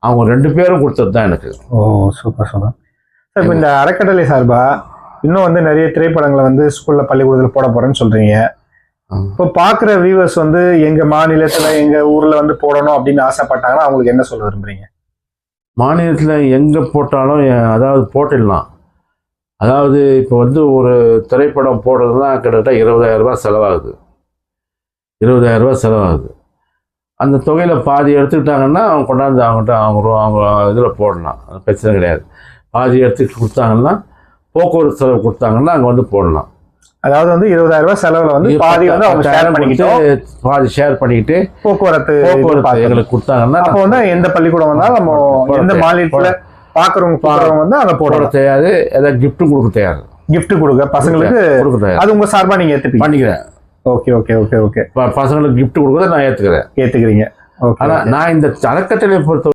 அவங்க 2 பேரும் கொடுத்தது தான் எனக்கு. ஓ சூப்பர் சூப்பர் சார். இப்போ இந்த அறக்கட்டளை சார்பா இன்னும் வந்து நிறைய திரைப்படங்களை வந்து ஸ்கூல்ல பள்ளிக்கூடத்தில் போட போறேன்னு சொல்றீங்க. இப்போ பார்க்குற வியூவர்ஸ் வந்து எங்க மாநிலத்துல எங்க ஊர்ல வந்து போடணும் அப்படின்னு ஆசைப்பட்டாங்கன்னா அவங்களுக்கு என்ன சொல்ல விரும்புறீங்க? மாநிலத்தில் எங்கே போட்டாலும் அதாவது போட்டுடலாம். அதாவது இப்போ வந்து ஒரு திரைப்படம் போடுறதுனா கிட்டத்தட்ட 20,000 ரூபாய் செலவாகுது. 20,000 ரூபாய் செலவாகுது. அந்த தொகையில் பாதி எடுத்துக்கிட்டாங்கன்னா அவங்க கொண்டாந்து அவங்க இதில் போடலாம், அது பிரச்சனை கிடையாது. பாதி எடுத்துக்கிட்டு கொடுத்தாங்கன்னா போக்குவரத்து செலவு கொடுத்தாங்கன்னா அங்கே வந்து போடலாம். அதாவது வந்து 20,000 ரூபாய் செலவுல வந்து பாதி வந்து அவங்க ஷேர் பண்ணிக்கிட்டு பாதி ஷேர் பண்ணிக்கிட்டு போக்குவரத்து எங்களுக்கு கொடுத்தாங்கன்னா அப்போ வந்து எந்த பள்ளிக்கூடம் வந்தாலும் நம்ம எந்த மாநிலத்துல பாக்குறவங்க வந்து அங்க போட தெரியாது. ஏதாவது கிஃப்ட் கொடுக்க தெரியாது. கிஃப்ட் கொடுக்க பசங்களுக்கு அது உங்க சார்பா நீங்க பண்ணிக்கிறேன். Okay okay okay okay. பசங்களுக்கு கிஃப்ட் கொடுக்கறத நான் ஏத்துக்கிறேன். ஏத்துக்கிறீங்க. ஆனா நான் இந்த அறக்கட்டளை பொறுத்த